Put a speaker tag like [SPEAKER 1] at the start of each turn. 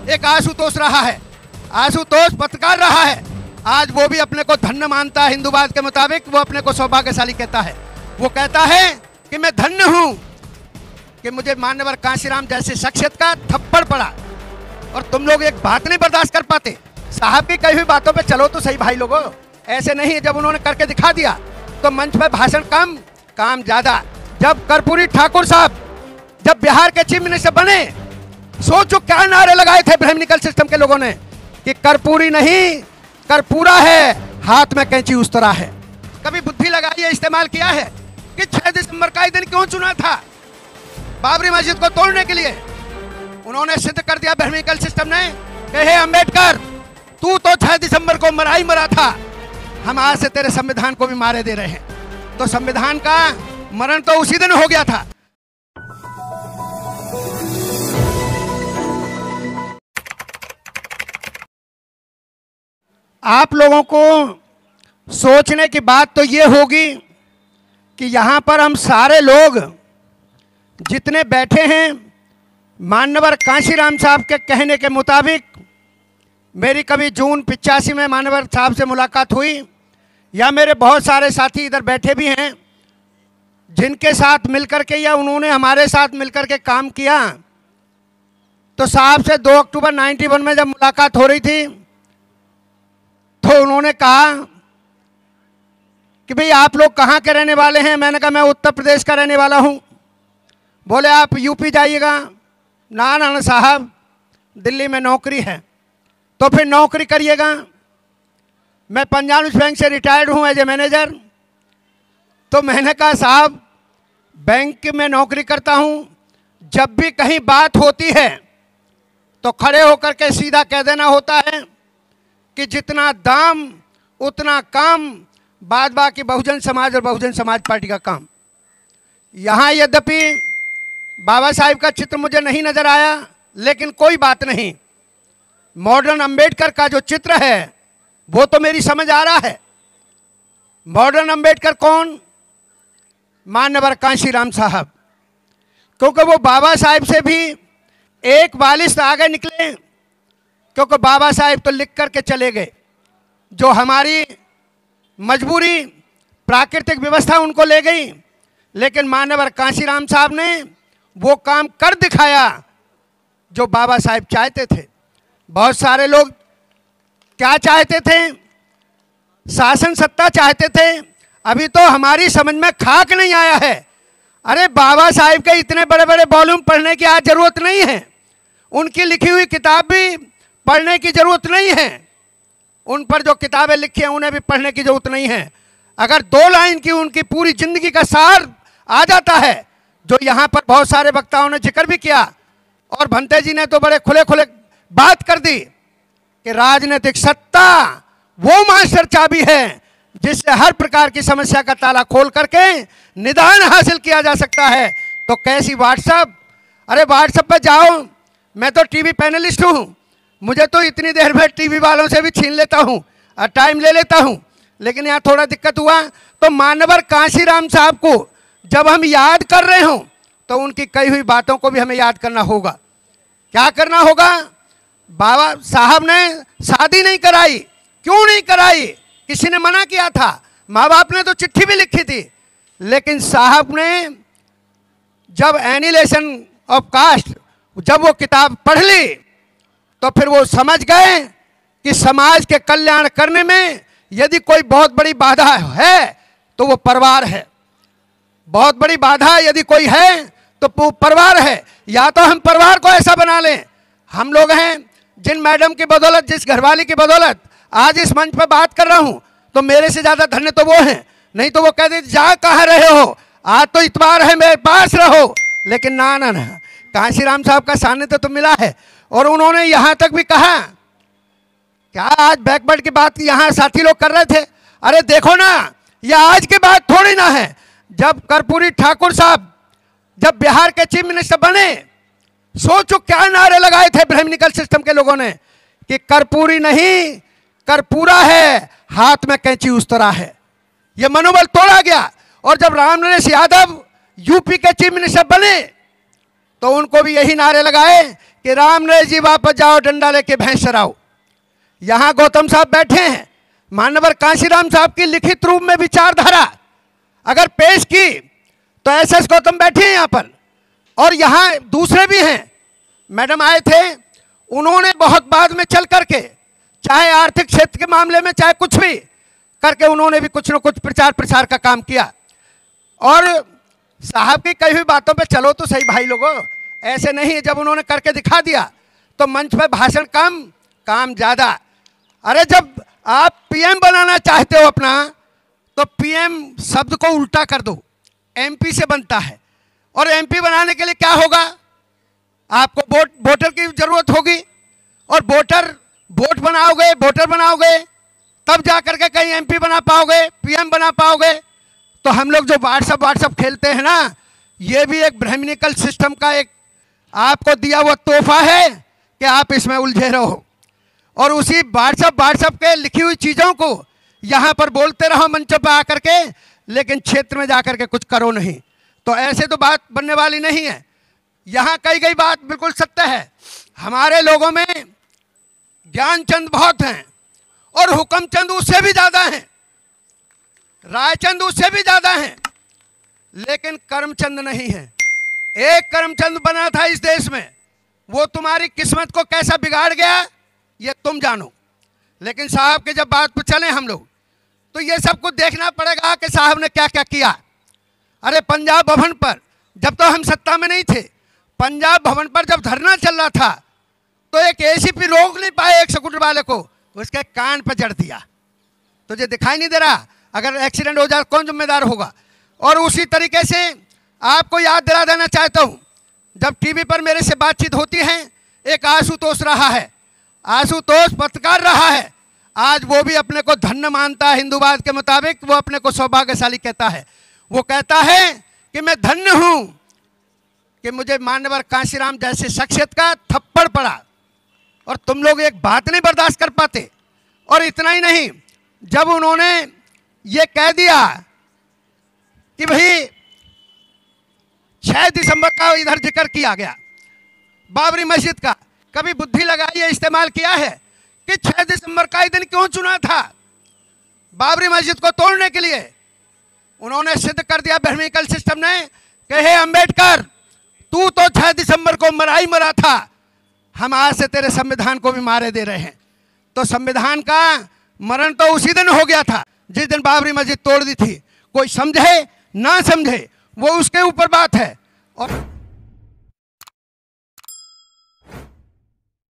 [SPEAKER 1] एक आशुतोष रहा है, आशुतोष पत्रकार रहा है। आज वो भी अपने को धन्य मानता है, हिंदूवाद के मुताबिक वो अपने को सौभाग्यशाली कहता है। वो कहता है कि मैं धन्य हूं कि मुझे मान्यवर कांशीराम जैसे शख्सियत का थप्पड़ पड़ा। और तुम लोग एक बात नहीं बर्दाश्त कर पाते, साहब की कही हुई बातों पे चलो तो सही भाई लोगों, ऐसे नहीं। जब उन्होंने करके दिखा दिया तो मंच पे भाषण कम, काम ज्यादा। जब कर्पूरी ठाकुर साहब जब बिहार के चीफ मिनिस्टर बने, सोचो क्या नारे लगाए थे ब्राह्मणिकल सिस्टम के लोगों ने कि कर्पूरी नहीं कर्पूरा है, हाथ में कैंची उस तरह है। कभी बुद्धि लगाई है, इस्तेमाल किया है कि 6 दिसंबर का ही दिन क्यों चुना था? बाबरी मस्जिद को तोड़ने के लिए। उन्होंने सिद्ध कर दिया ब्राह्मणिकल सिस्टम ने कि हे अंबेडकर, तू तो 6 दिसंबर को मरा ही मरा था, हम आज से तेरे संविधान को भी मारे दे रहे हैं। तो संविधान का मरण तो उसी दिन हो गया था। आप लोगों को सोचने की बात तो ये होगी कि यहाँ पर हम सारे लोग जितने बैठे हैं, मान्यवर कांशीराम साहब के कहने के मुताबिक, मेरी कभी जून 85 में मान्यवर साहब से मुलाकात हुई, या मेरे बहुत सारे साथी इधर बैठे भी हैं जिनके साथ मिलकर के या उन्होंने हमारे साथ मिलकर के काम किया। तो साहब से 2 अक्टूबर 91 में जब मुलाकात हो रही थी तो उन्होंने कहा कि भाई आप लोग कहाँ के रहने वाले हैं? मैंने कहा मैं उत्तर प्रदेश का रहने वाला हूँ। बोले आप यूपी जाइएगा? ना ना साहब, दिल्ली में नौकरी है। तो फिर नौकरी करिएगा। मैं पंजाब नेशनल बैंक से रिटायर्ड हूँ एज ए मैनेजर। तो मैंने कहा साहब बैंक में नौकरी करता हूँ, जब भी कहीं बात होती है तो खड़े होकर के सीधा कह देना होता है कि जितना दाम उतना काम, बाद बाकी बहुजन समाज और बहुजन समाज पार्टी का काम। यहाँ यद्यपि बाबा साहिब का चित्र मुझे नहीं नजर आया, लेकिन कोई बात नहीं, मॉडर्न अंबेडकर का जो चित्र है वो तो मेरी समझ आ रहा है। मॉडर्न अंबेडकर कौन? मान्यवर कांशीराम साहब। क्योंकि वो बाबा साहिब से भी एक बालिश आगे निकले, क्योंकि बाबा साहिब तो लिख करके चले गए, जो हमारी मजबूरी प्राकृतिक व्यवस्था उनको ले गई, लेकिन मान्यवर कांशीराम साहब ने वो काम कर दिखाया जो बाबा साहिब चाहते थे। बहुत सारे लोग क्या चाहते थे? शासन सत्ता चाहते थे। अभी तो हमारी समझ में खाक नहीं आया है। अरे बाबा साहिब के इतने बड़े बड़े वॉल्यूम पढ़ने की आज जरूरत नहीं है, उनकी लिखी हुई किताब भी पढ़ने की जरूरत नहीं है, उन पर जो किताबें लिखी हैं उन्हें भी पढ़ने की जरूरत नहीं है। अगर 2 लाइन की उनकी पूरी जिंदगी का सार आ जाता है, जो यहाँ पर बहुत सारे वक्ताओं ने जिक्र भी किया और भंते जी ने तो बड़े खुले खुले बात कर दी कि राजनीतिक सत्ता वो मास्टर चाबी है जिससे हर प्रकार की समस्या का ताला खोल करके निदान हासिल किया जा सकता है। तो कैसी व्हाट्सएप? अरे व्हाट्सएप पर जाओ, मैं तो टीवी पैनलिस्ट हूँ, मुझे तो इतनी देर में टीवी वालों से भी छीन लेता हूँ और टाइम ले लेता हूँ। लेकिन यहाँ थोड़ा दिक्कत हुआ। तो मान्यवर कांशीराम साहब को जब हम याद कर रहे हों तो उनकी कही हुई बातों को भी हमें याद करना होगा। क्या करना होगा? बाबा साहब ने शादी नहीं कराई। क्यों नहीं कराई? किसी ने मना किया था? माँ बाप ने तो चिट्ठी भी लिखी थी। लेकिन साहब ने जब एनिलेशन ऑफ कास्ट जब वो किताब पढ़ ली तो फिर वो समझ गए कि समाज के कल्याण करने में यदि कोई बहुत बड़ी बाधा है तो वो परिवार है। बहुत बड़ी बाधा यदि कोई है तो वो परिवार है। या तो हम परिवार को ऐसा बना लें, हम लोग हैं जिन मैडम की बदौलत, जिस घरवाली की बदौलत आज इस मंच पर बात कर रहा हूं, तो मेरे से ज्यादा धन्य तो वो हैं। नहीं तो वो कह देते जा कहाँ रहे हो, आज तो इतवार है मेरे पास रहो। लेकिन ना ना ना, कांशीराम साहब का सानिध्य तो मिला है। और उन्होंने यहाँ तक भी कहा, क्या आज बैकवर्ड की बात यहाँ साथी लोग कर रहे थे, अरे देखो ना, यह आज की बात थोड़ी ना है। जब कर्पूरी ठाकुर साहब जब बिहार के चीफ मिनिस्टर बने, सोचो क्या नारे लगाए थे ब्राह्मणिकल सिस्टम के लोगों ने कि कर्पूरी नहीं कर्पूरा है, हाथ में कैंची उस तरह है। यह मनोबल तोड़ा गया। और जब राम नरेश यादव यूपी के चीफ मिनिस्टर बने तो उनको भी यही नारे लगाए कि राम ने जी वापस जाओ, डंडा लेके भैंस चराओ। यहाँ गौतम साहब बैठे हैं, मानवर कांशीराम साहब की लिखित रूप में विचारधारा अगर पेश की तो एसएस गौतम बैठे हैं यहाँ पर, और यहाँ दूसरे भी हैं। मैडम आए थे, उन्होंने बहुत बाद में चल करके, चाहे आर्थिक क्षेत्र के मामले में चाहे कुछ भी करके, उन्होंने भी कुछ न कुछ प्रचार प्रसार का काम किया। और साहब की कई हुई बातों पे चलो तो सही भाई लोगों, ऐसे नहीं है। जब उन्होंने करके दिखा दिया तो मंच पे भाषण कम, काम ज़्यादा। अरे जब आप पीएम बनाना चाहते हो अपना, तो पीएम शब्द को उल्टा कर दो, एमपी से बनता है। और एमपी बनाने के लिए क्या होगा, आपको वोटर की जरूरत होगी, और वोट बनाओगे, वोटर बनाओगे, तब जा करके कहीं एमपी बना पाओगे, पीएम बना पाओगे। तो हम लोग जो व्हाट्सअप खेलते हैं ना, ये भी एक ब्राह्मणिकल सिस्टम का एक आपको दिया हुआ तोहफा है कि आप इसमें उलझे रहो, और उसी व्हाट्सअप के लिखी हुई चीज़ों को यहाँ पर बोलते रहो मंचों पर आकर के, लेकिन क्षेत्र में जाकर के कुछ करो नहीं। तो ऐसे तो बात बनने वाली नहीं है। यहाँ कही गई बात बिल्कुल सत्य है। हमारे लोगों में ज्ञानचंद बहुत हैं, और हुक्मचंद उससे भी ज़्यादा हैं, रायचंद उससे भी ज़्यादा हैं, लेकिन करमचंद नहीं है। एक करमचंद बना था इस देश में, वो तुम्हारी किस्मत को कैसा बिगाड़ गया ये तुम जानो। लेकिन साहब के जब बात पर चले हम लोग, तो ये सब कुछ देखना पड़ेगा कि साहब ने क्या क्या किया। अरे पंजाब भवन पर, जब तो हम सत्ता में नहीं थे, पंजाब भवन पर जब धरना चल रहा था, तो एक एसीपी रोक नहीं पाए एक स्कूटर वाले को, उसके कान पर जड़ दिया। तुझे दिखाई नहीं दे रहा, अगर एक्सीडेंट हो जाए कौन जिम्मेदार होगा। और उसी तरीके से आपको याद दिला देना चाहता हूँ, जब टीवी पर मेरे से बातचीत होती है, एक आशुतोष रहा है, आशुतोष पत्रकार रहा है, आज वो भी अपने को धन्य मानता है। हिंदूवाद के मुताबिक वो अपने को सौभाग्यशाली कहता है। वो कहता है कि मैं धन्य हूँ कि मुझे मान्यवर कांशीराम जैसे शख्सियत का थप्पड़ पड़ा, और तुम लोग एक बात नहीं बर्दाश्त कर पाते। और इतना ही नहीं, जब उन्होंने ये कह दिया कि भाई 6 दिसंबर का इधर जिक्र किया गया बाबरी मस्जिद का, कभी बुद्धि लगाई है, इस्तेमाल किया है कि 6 दिसंबर का ही दिन क्यों चुना था बाबरी मस्जिद को तोड़ने के लिए। उन्होंने सिद्ध कर दिया ब्राह्मणिकल सिस्टम ने कि हे अंबेडकर, तू तो 6 दिसंबर को मरा था, हम आज से तेरे संविधान को भी मारे दे रहे हैं। तो संविधान का मरण तो उसी दिन हो गया था जिस दिन बाबरी मस्जिद तोड़ दी थी। कोई समझे ना समझे वो उसके ऊपर बात है। और